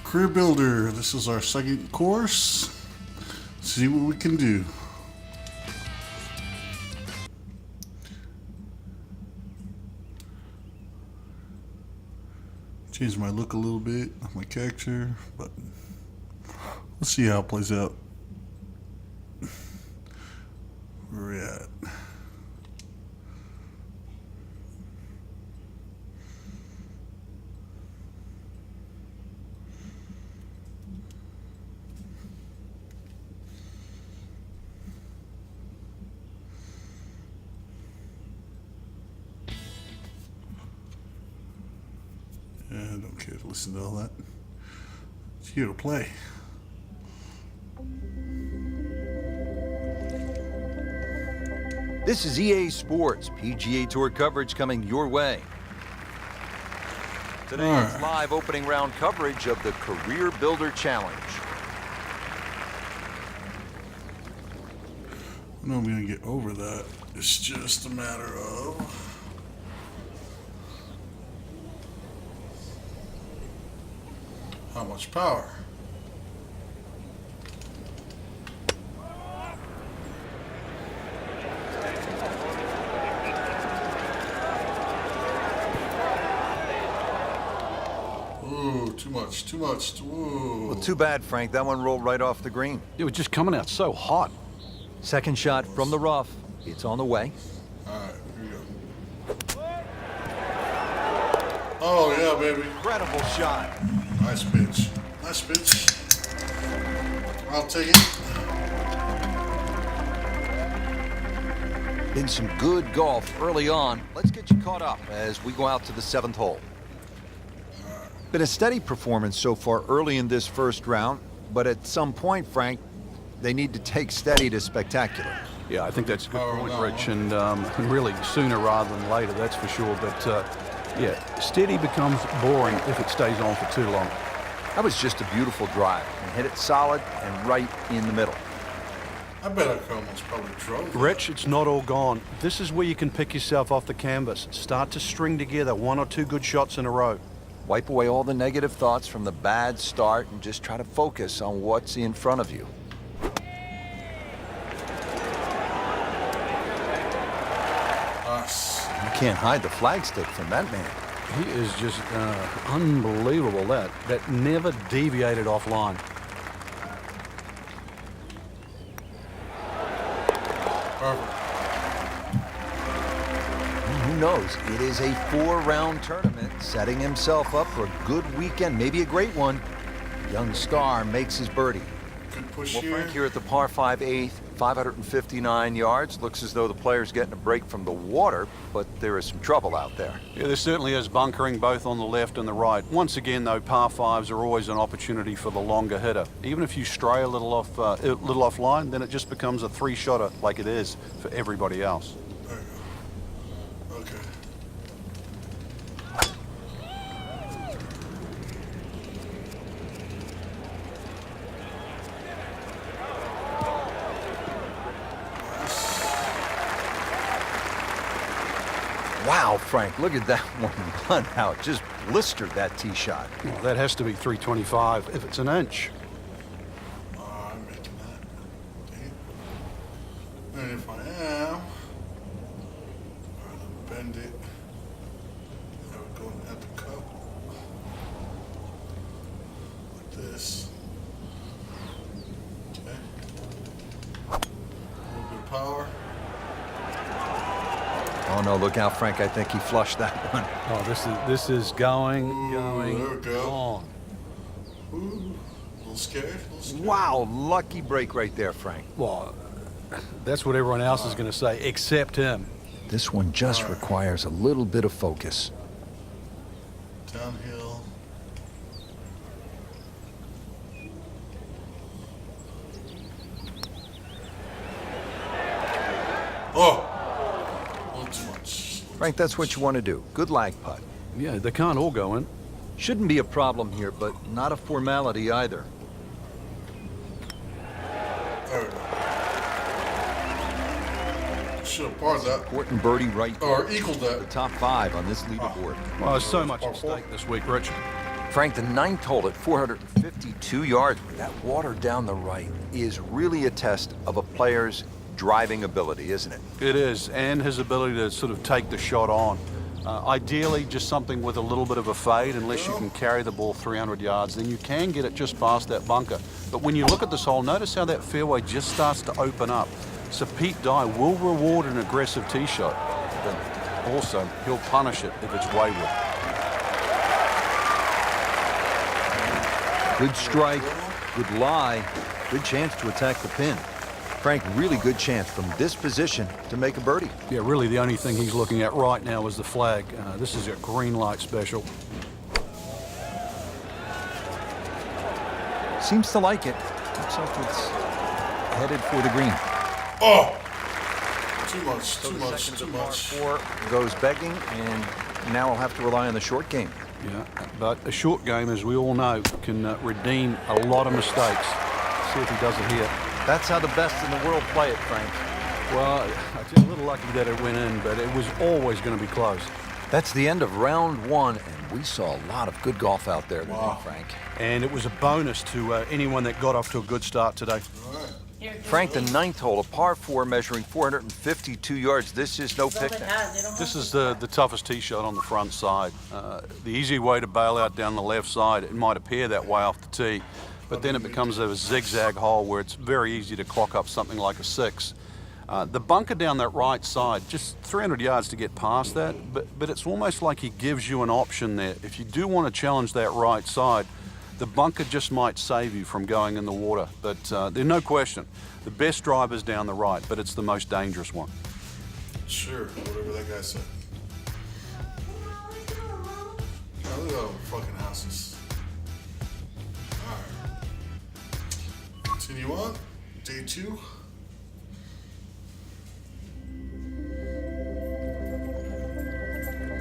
Career Builder. This is our second course. See what we can do. Change my look a little bit, my character, but let's see how it plays out. Where we at? I don't care to listen to all that. It's here to play. This is EA Sports, PGA Tour coverage coming your way. Today is live opening round coverage of the Career Builder Challenge. I know I'm going to get over that. It's just a matter of... how much power? Ooh, too much, too much. Ooh. Well, too bad, Frank. That one rolled right off the green. It was just coming out so hot. Second shot from the rough. It's on the way. All right, here we go. Oh, yeah, baby. Incredible shot. Nice pitch. Nice pitch. I'll take it. Been some good golf early on. Let's get you caught up as we go out to the 7th hole. Been a steady performance so far early in this first round, but at some point, Frank, they need to take steady to spectacular. Yeah, I think that's a good point, Rich, and really sooner rather than later, that's for sure. But yeah, steady becomes boring if it stays on for too long. That was just a beautiful drive and hit it solid and right in the middle. I bet I could almost probably drove that. Rich, it's not all gone. This is where you can pick yourself off the canvas. Start to string together 1 or 2 good shots in a row. Wipe away all the negative thoughts from the bad start and just try to focus on what's in front of you. Nice. You can't hide the flagstick from that man. He is just unbelievable. That never deviated offline. Perfect. Who knows? It is a 4-round tournament, setting himself up for a good weekend, maybe a great one. Young star makes his birdie. Good push Well, here. Frank, here at the par 5 8th, 559 yards. Looks as though the player's getting a break from the water, but there is some trouble out there. Yeah, there certainly is bunkering both on the left and the right. Once again, though, par 5s are always an opportunity for the longer hitter. Even if you stray a little offline, then it just becomes a 3-shotter like it is for everybody else. There you go. Okay. Wow, Frank, look at that one run out. Just blistered that tee shot. Well, that has to be 325 if it's an inch. I'm making that. Dang it. And if I am, I'll bend it. Have it going at the cup. Like this. Okay. A little bit of power. Oh no, look out, Frank. I think he flushed that one. Oh, this is going there we go. on. Ooh, a little scared. A little scared. Wow, lucky break right there, Frank. Well, that's what everyone else is going to say, except him. This one just requires a little bit of focus. Downhill. Oh! A little too much. Frank, that's what you want to do. Good lag putt. Yeah, they can't all go in. Shouldn't be a problem here, but not a formality either. There we go. Should have parred that. Important birdie right there. Or equaled The that. top 5 on this leaderboard. Well, there's so much Par at four. stake this week, Rich. Frank, the ninth hole at 452 yards. That water down the right is really a test of a player's driving ability, isn't it? It is, and his ability to sort of take the shot on. Ideally, just something with a little bit of a fade, unless you can carry the ball 300 yards, then you can get it just past that bunker. But when you look at this hole, notice how that fairway just starts to open up. So Pete Dye will reward an aggressive tee shot, but also he'll punish it if it's wayward. Good strike, good lie, good chance to attack the pin. Frank, really good chance from this position to make a birdie. Yeah, really the only thing he's looking at right now is the flag. This is a green light special. Seems to like it. Looks like it's headed for the green. Oh! Too much, So too the much, second too to par much. 4 goes begging, and now we'll have to rely on the short game. Yeah, but a short game, as we all know, can redeem a lot of mistakes. See if he does it here. That's how the best in the world play it, Frank. Well, I feel a little lucky that it went in, but it was always going to be close. That's the end of round 1, and we saw a lot of good golf out there today, Frank. And it was a bonus to anyone that got off to a good start today. Frank, the ninth hole, a par 4 measuring 452 yards. This is no picnic. This is the toughest tee shot on the front side. The easy way to bail out down the left side, it might appear that way off the tee, but then it becomes a zigzag hole where it's very easy to clock up something like a 6. The bunker down that right side, just 300 yards to get past that, but it's almost like he gives you an option there. If you do want to challenge that right side, the bunker just might save you from going in the water. But there's no question, the best drive is down the right, but it's the most dangerous one. Sure, whatever that guy said. Oh, look at all the fucking houses. Alright. Continue on. Day 2.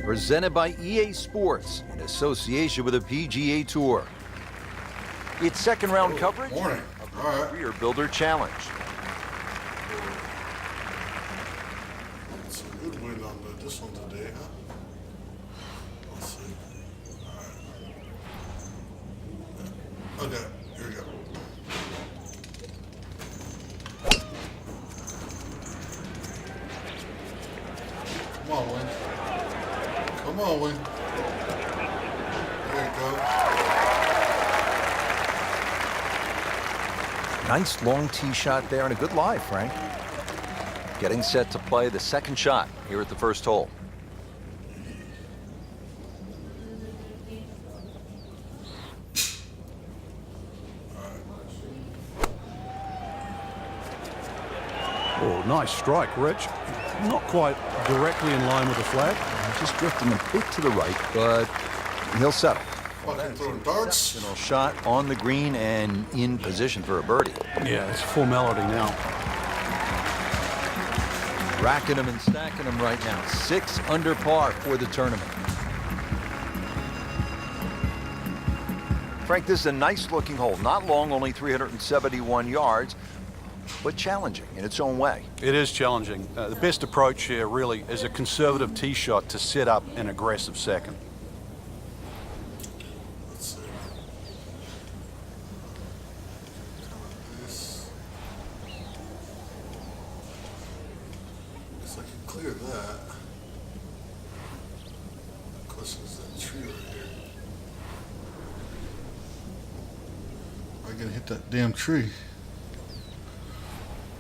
Presented by EA Sports in association with the PGA Tour. It's second round coverage Morning. of the All right. Career Builder Challenge. It's a good win on this one today, huh? Let's see. Alright. Okay, here we go. Come on, Wayne. Come on, Wayne. There you go. Nice long tee shot there and a good lie, Frank. Getting set to play the second shot here at the first hole. Oh, nice strike, Rich. Not quite directly in line with the flag. Just drifting a bit to the right, but he'll settle. Fucking throwing darts. Exceptional shot on the green and in position for a birdie. Yeah, it's formality now. Racking them and stacking them right now. 6 under par for the tournament. Frank, this is a nice looking hole. Not long, only 371 yards, but challenging in its own way. It is challenging. The best approach here really is a conservative tee shot to set up an aggressive second. Let's see. This. Guess I can clear that. The question is that tree right here. Am I gonna hit that damn tree?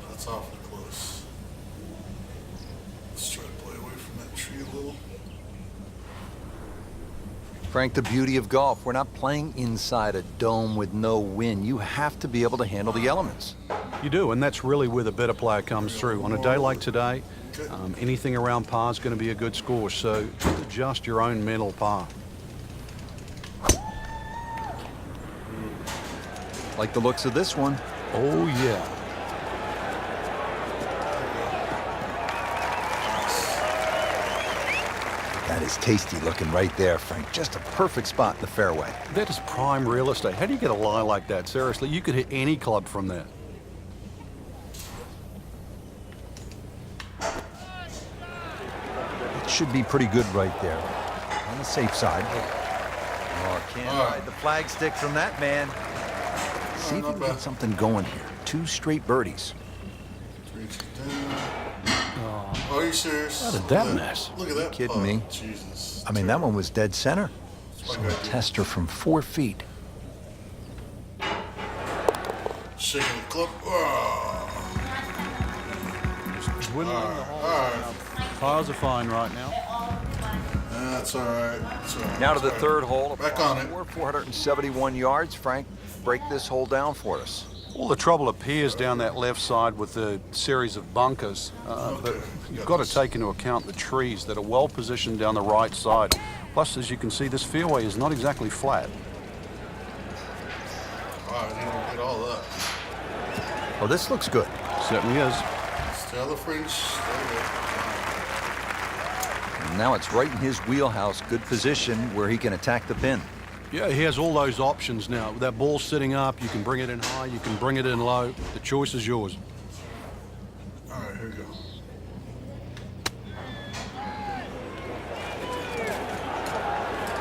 That's awfully close. Let's try to play away from that tree a little. Frank, the beauty of golf, we're not playing inside a dome with no wind. You have to be able to handle the elements. You do, and that's really where the better player comes through. On a day like today, anything around par is going to be a good score, so just adjust your own mental par. Like the looks of this one. Oh, yeah. That is tasty looking right there, Frank. Just a perfect spot in the fairway. That is prime real estate. How do you get a lie like that? Seriously, you could hit any club from that. It should be pretty good right there. On the safe side. Oh, can't All right. hide the flagstick from that man. See if not we can get bad. something going here. 2 straight birdies. Reach it down. Oh, are you serious? How did Look that at miss? Look at that. kidding putt. me? Jesus. I mean, that one was dead center. That's So my a guy, dude. tester from 4 feet. Shaking the club. Oh. Dwindling the hole. Tires are fine right now. That's all right. That's all right. Now to the That's all right. third hole. Back on it. 471 yards. Frank, break this hole down for us. Well, the trouble appears down that left side with the series of bunkers, but you've got to take into account the trees that are well positioned down the right side. Plus, as you can see, this fairway is not exactly flat. Wow, I didn't get all that. Oh, this looks good. Certainly is. Stay on the fringe. Stay there. And now it's right in his wheelhouse. Good position where he can attack the pin. Yeah, he has all those options now. With that ball sitting up, you can bring it in high, you can bring it in low. The choice is yours. All right, here we go.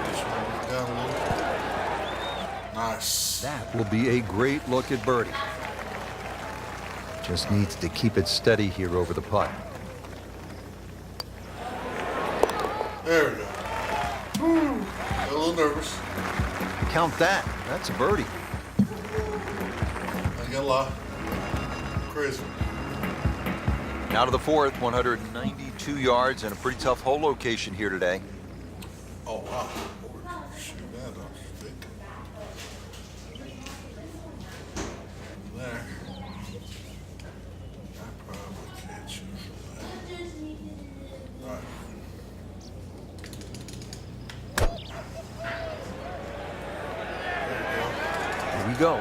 Just bring it down a little. Nice. That will be a great look at birdie. Just needs to keep it steady here over the putt. There we go. Whew. Got a little nervous. Count that. That's a birdie. I ain't gonna lie. Crazy. Now to the fourth, 192 yards and a pretty tough hole location here today. Oh, wow. Shoot, man, don't you think? There. I probably can't shoot from that. All right. Here we go.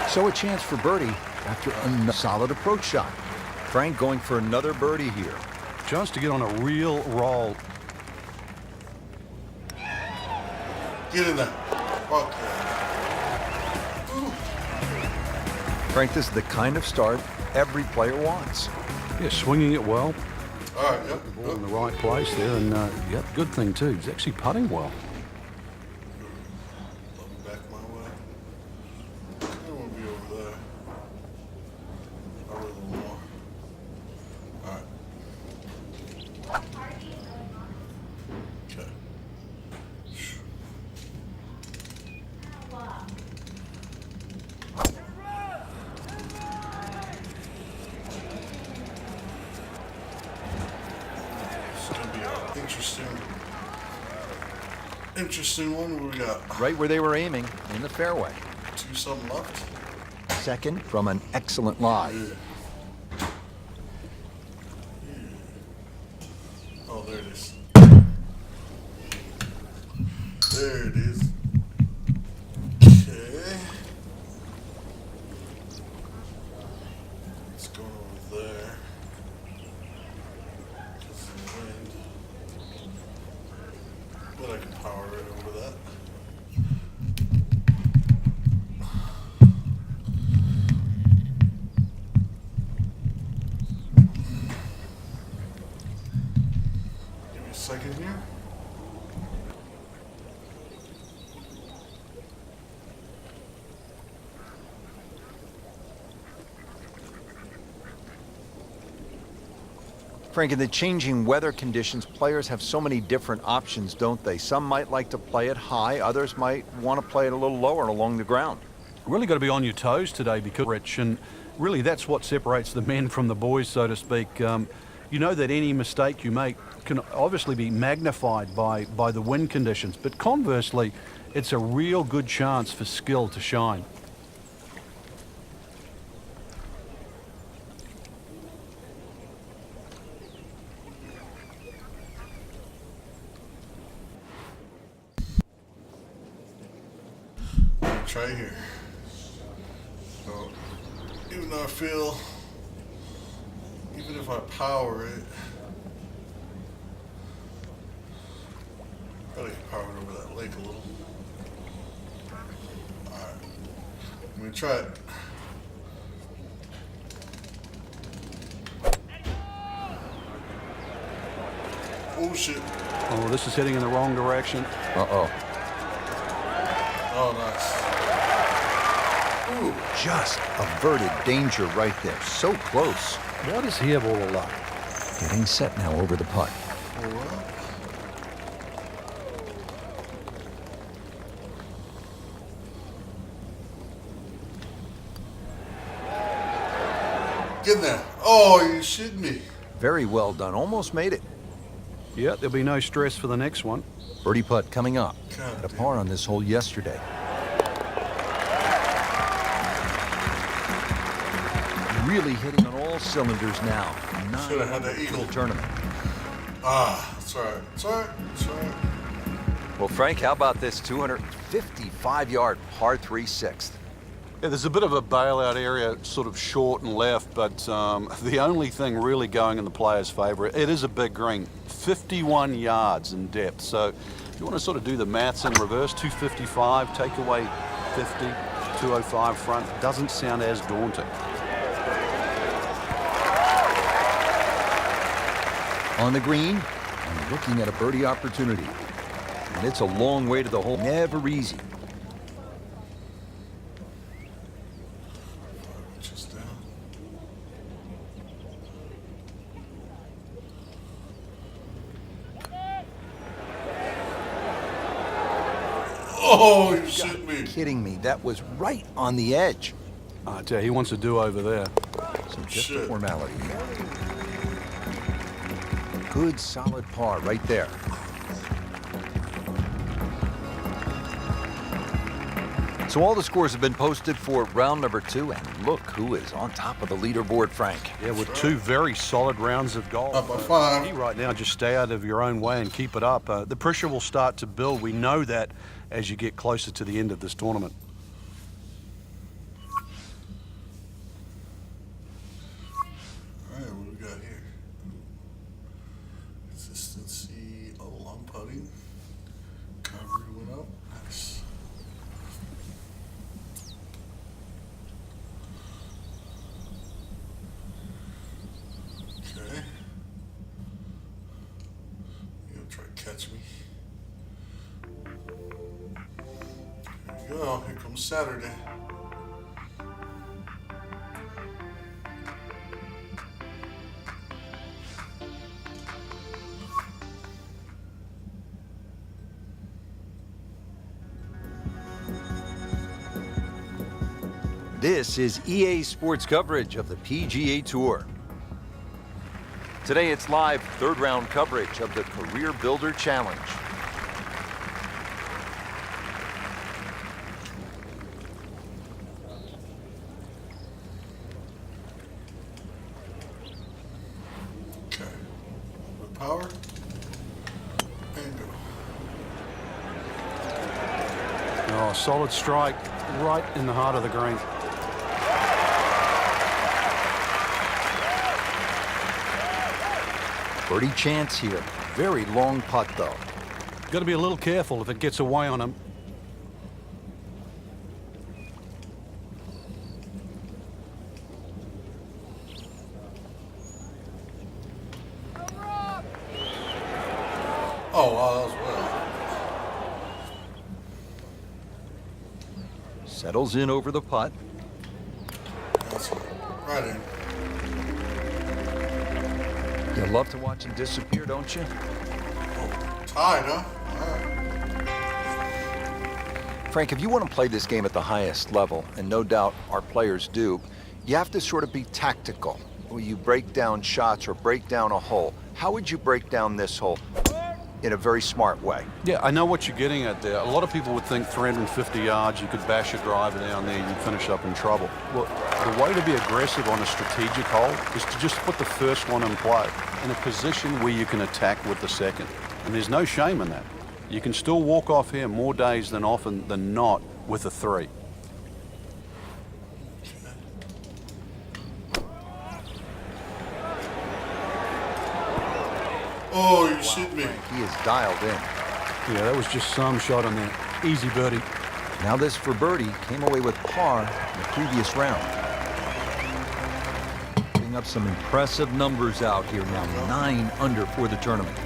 So a chance for birdie after a solid approach shot. Frank going for another birdie here. Chance to get on a real roll. Get in there. Fuck yeah. Frank, this is the kind of start every player wants. Yeah, swinging it well. All right, yep. Ball in the right place there, and yeah, good thing too. He's actually putting well. Let me back my way. I don't want to be over there. Probably a little more. All right. Okay. It's gonna be an interesting one. What we got? Right where they were aiming, in the fairway. 2 something left. Second from an excellent lie. Oh, there it is. There it is. Okay. It's going over there. Because of the wind. But I can power right over that. Give me a second here. Frank, in the changing weather conditions, players have so many different options, don't they? Some might like to play it high, others might want to play it a little lower along the ground. Really got to be on your toes today because Rich, and really that's what separates the men from the boys, so to speak. You know that any mistake you make can obviously be magnified by the wind conditions, but conversely, it's a real good chance for skill to shine. Try here. So, even though I feel, even if I power it, probably can power it over that lake a little. Alright. I'm gonna try it. Oh, shit. Oh, this is heading in the wrong direction. Uh-oh. Oh, nice. Ooh. Just averted danger right there. So close. Why does he have all the luck? Getting set now over the putt. Hold up. Get in there. Oh, you shitting me. Very well done. Almost made it. Yeah, there'll be no stress for the next one. Birdie putt coming up. God Had a damn. par on this hole yesterday. Really hitting on all cylinders now. Shoulda had that For eagle. the tournament. Ah, it's all right. It's all right. It's all right. Well, Frank, how about this 255-yard par 3 sixth? Yeah, there's a bit of a bailout area, sort of short and left, but the only thing really going in the player's favour, it is a big green, 51 yards in depth. So if you want to sort of do the maths in reverse, 255, take away 50, 205 front, doesn't sound as daunting. On the green, and looking at a birdie opportunity. And it's a long way to the hole. Never easy. Just down. Oh, you shit me. Kidding me. That was right on the edge. I tell you, he wants a do-over there. So just a Shit. formality. Good solid par right there. So all the scores have been posted for round number 2, and look who is on top of the leaderboard, Frank. Yeah, with two very solid rounds of golf. Up by 5. Key right now, just stay out of your own way and keep it up. The pressure will start to build. We know that as you get closer to the end of this tournament. All right, what do we got here? Consistency along putting. Coverage went up. Nice. Okay. You gonna try to catch me? Here we go. Here comes Saturday. This is EA Sports coverage of the PGA Tour. Today it's live third round coverage of the Career Builder Challenge. Okay. With power. And go. Oh, solid strike right in the heart of the green. Birdie chance here. Very long putt though. Got to be a little careful if it gets away on him. Oh, wow, that was well. Settles in over the putt. That's right in. You love to watch him disappear, don't you? Oh, tied, huh? All right. Frank, if you want to play this game at the highest level, and no doubt our players do, you have to sort of be tactical. When you break down shots or break down a hole, how would you break down this hole in a very smart way? Yeah, I know what you're getting at there. A lot of people would think 350 yards, you could bash a driver down there, you'd finish up in trouble. Well, the way to be aggressive on a strategic hole is to just put the first one in play in a position where you can attack with the second. And there's no shame in that. You can still walk off here more days than often than not with a 3. Oh, you shit me. He is dialed in. Yeah, that was just some shot on there. Easy birdie. Now this for birdie came away with par in the previous round. Putting up some impressive numbers out here now. 9 under for the tournament.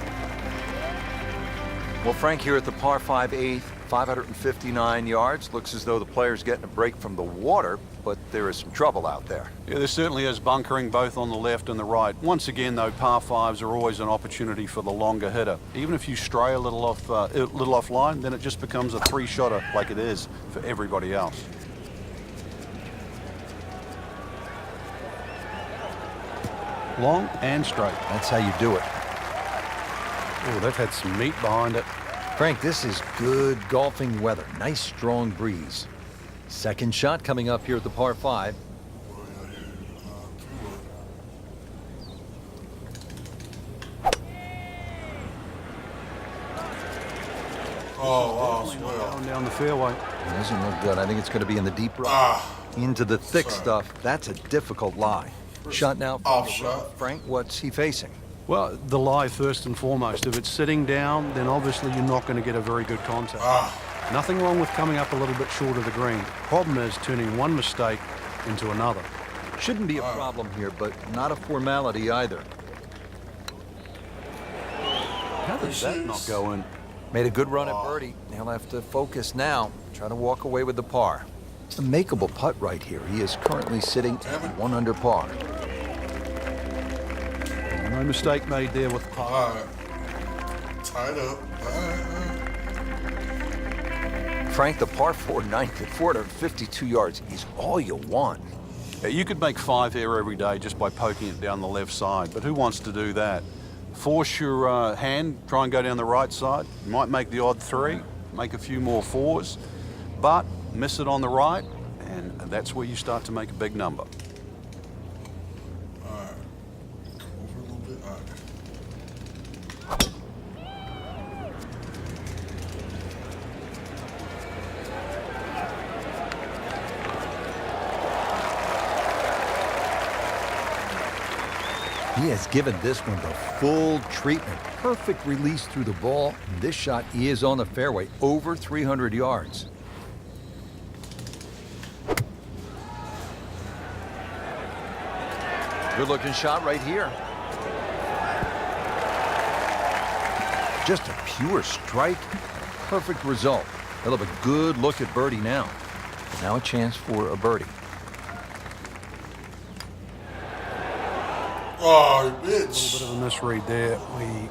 Well, Frank, here at the par 5 8th, 559 yards. Looks as though the player's getting a break from the water, but there is some trouble out there. Yeah, there certainly is bunkering both on the left and the right. Once again, though, par fives are always an opportunity for the longer hitter. Even if you stray a little offline, then it just becomes a three-shotter like it is for everybody else. Long and straight. That's how you do it. Oh, that had some meat behind it. Frank, this is good golfing weather. Nice, strong breeze. Second shot coming up here at the par 5. Oh, Definitely not well. going down the fairway. It doesn't look good. I think it's going to be in the deep rough. Into the thick stuff. That's a difficult lie. Shot now. Off shot. Frank, what's he facing? Well, the lie first and foremost. If it's sitting down, then obviously you're not going to get a very good contact. Nothing wrong with coming up a little bit short of the green. Problem is turning one mistake into another. Shouldn't be a problem here, but not a formality either. How did that not go in? Made a good run at birdie. He'll have to focus now. Try to walk away with the par. It's a makeable putt right here. He is currently sitting at 1 under par. No mistake made there with par. All right. Tied up. All right. Frank, the par 4 ninth at 452 yards is all you want. Yeah, you could make 5 here every day just by poking it down the left side, but who wants to do that? Force your hand, try and go down the right side. You might make the odd 3, make a few more 4s, but miss it on the right, and that's where you start to make a big number. All right. Come over a little bit. All right. He has given this one the full treatment. Perfect release through the ball. This shot is on the fairway, over 300 yards. Good looking shot right here. Just a pure strike, and a perfect result. He'll have a good look at birdie now. Now a chance for a birdie. Oh, you A little bitch. bit of a misread there. We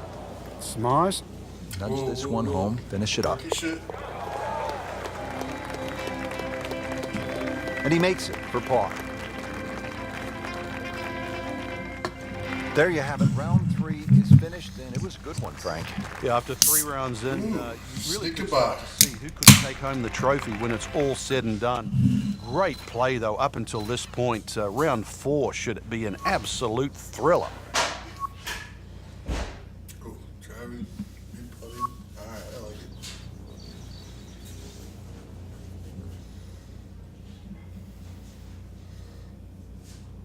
smize. Nudge this one home, finish it up. Good shit. And he makes it for par. There you have it. Round 3 is finished, and it was a good one, Frank. Yeah, after 3 rounds in, you really Say can goodbye. start to see who could take home the trophy when it's all said and done. Great play, though, up until this point. Round 4 should be an absolute thriller. Cool. Travis, big putting. All right, I like it.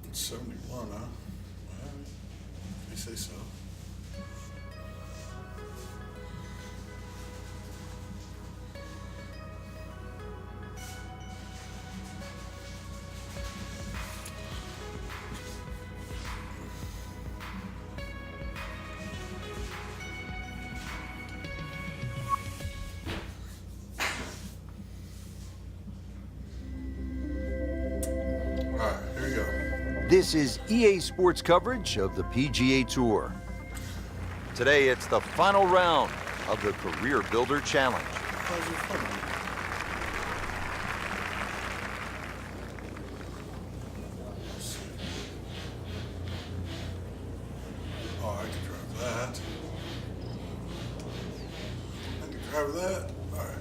It's 71, huh? All right. They say so. All right, here we go. This is EA Sports coverage of the PGA Tour. Today, it's the final round of the Career Builder Challenge. How's it fun? Oh, I can drive that. I can drive that. All right.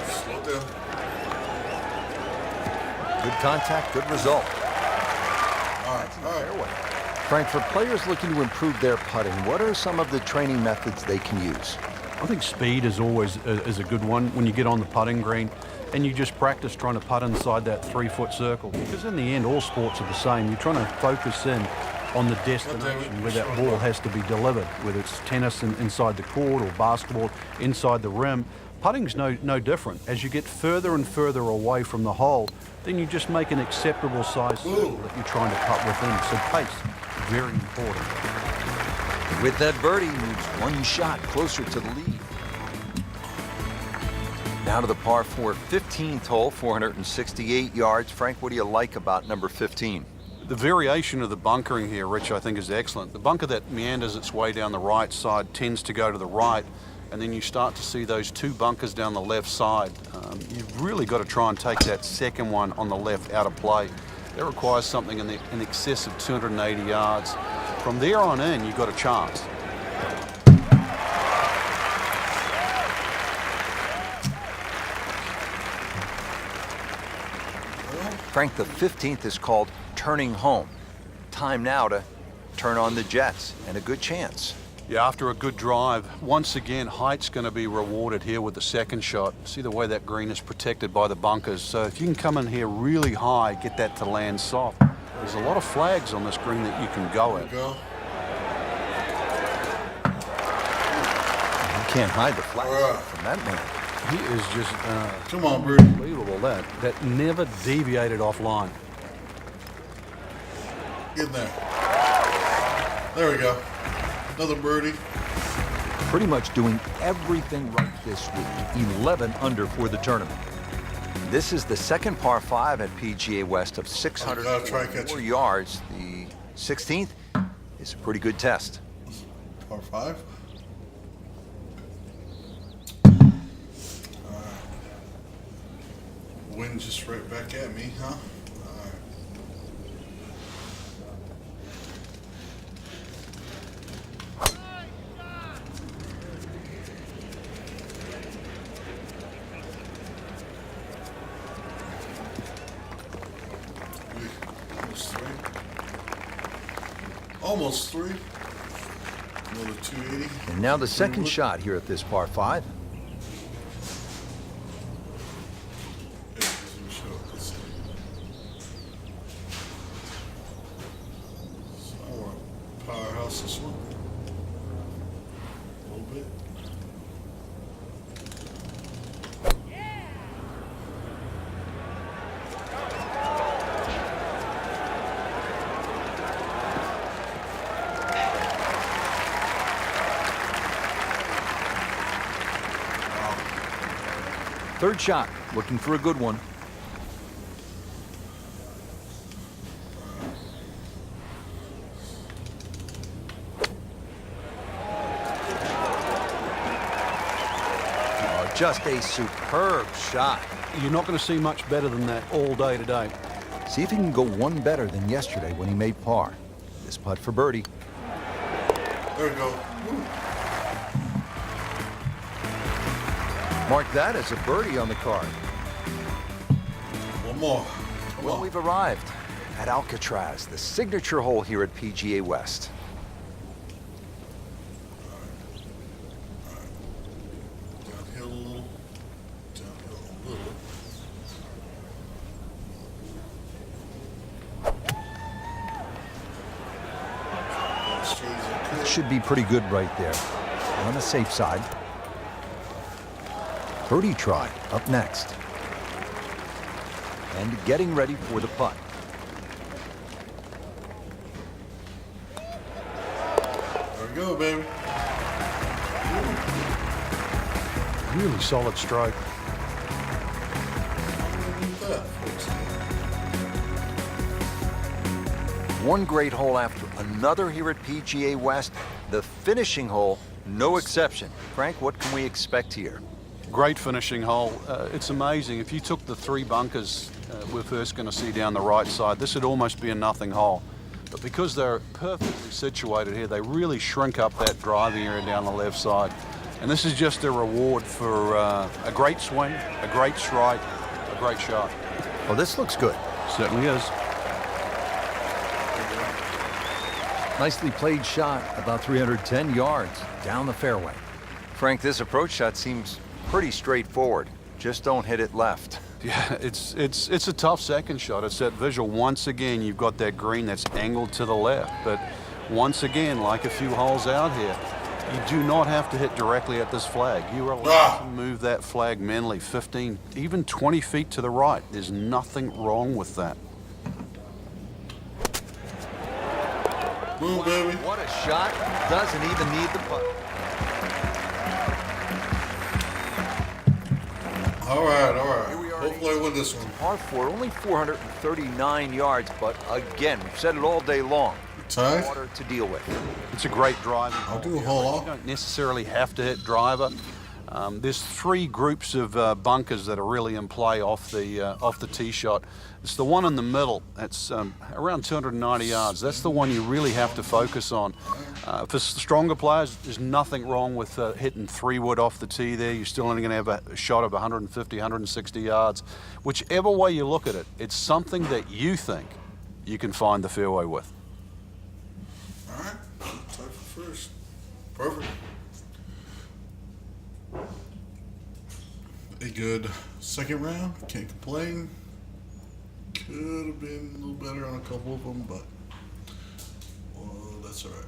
Slow down. Good contact, good result. All right, all right. Fairway. Frank, for players looking to improve their putting, what are some of the training methods they can use? I think speed is always is a good one when you get on the putting green and you just practice trying to putt inside that 3-foot circle. Because in the end, all sports are the same. You're trying to focus in on the destination where that ball has to be delivered, whether it's tennis inside the court or basketball inside the rim. putting's no different. As you get further and further away from the hole, then you just make an acceptable size circle that you're trying to putt within. So pace, very important. With that birdie, moves one shot closer to the lead. Now to the par 4 15th hole, 468 yards. Frank, what do you like about number 15? The variation of the bunkering here, Rich, I think is excellent. The bunker that meanders its way down the right side tends to go to the right, and then you start to see those two bunkers down the left side. You've really got to try and take that second one on the left out of play. That requires something in excess of 280 yards. From there on in, you've got a chance. Frank, the 15th is called turning home. Time now to turn on the jets, and a good chance. Yeah, after a good drive, once again, height's going to be rewarded here with the second shot. See the way that green is protected by the bunkers. So if you can come in here really high, get that to land soft. There's a lot of flags on this green that you can go at. Go. You can't hide the flags from that man. He is just Come on, Birdie. unbelievable. That never deviated offline. Get in there. There we go. Another birdie. Pretty much doing everything right this week. 11 under for the tournament. This is the second par 5 at PGA West of 604 yards. The 16th is a pretty good test. Par 5. Wind just right back at me, huh? Alright. Almost 3. Almost 3. Another 280. And now the second shot here at this par 5. Powerhouse this one. A little bit. Third shot, looking for a good one. Just a superb shot. You're not going to see much better than that all day today. See if he can go one better than yesterday when he made par. This putt for birdie. There we go. Woo. Mark that as a birdie on the card. One more. Come Well, on. we've arrived at Alcatraz, the signature hole here at PGA West. Downhill a little. Downhill a little. Straight as I could. Should be pretty good right there. On the safe side. Birdie try up next. And getting ready for the putt. There we go, baby. Really solid stroke. Look at that, folks. One great hole after another here at PGA West. The finishing hole, no exception. Frank, what can we expect here? Great finishing hole. It's amazing. If you took the three bunkers we're first going to see down the right side, this would almost be a nothing hole. But because they're perfectly situated here, they really shrink up that driving area down the left side. And this is just a reward for a great swing, a great strike, a great shot. Well, this looks good. Certainly is. Nicely played shot, about 310 yards down the fairway. Frank, this approach shot seems pretty straightforward. Just don't hit it left. Yeah, it's a tough second shot. It's that visual. Once again, you've got that green that's angled to the left. But once again, like a few holes out here, You do not have to hit directly at this flag. You are allowed to move that flag mentally 15, even 20 feet to the right. There's nothing wrong with that. Boom, baby. What a shot. Doesn't even need the putt. All right, all right. Here we are. Hopefully I win this one. Par 4, only 439 yards, but again, we've said it all day long. Tied? Water to deal with. It's a great driving I'll hole do a here, hole but off. You don't necessarily have to hit driver. There's 3 groups of bunkers that are really in play off the tee shot. It's the one in the middle. That's around 290 yards. That's the one you really have to focus on. For stronger players, there's nothing wrong with hitting 3-wood off the tee there. You're still only going to have a shot of 150, 160 yards. Whichever way you look at it, it's something that you think you can find the fairway with. All right. Tied for first. Perfect. A good second round. Can't complain. Could have been a little better on a couple of them, but well, that's all right.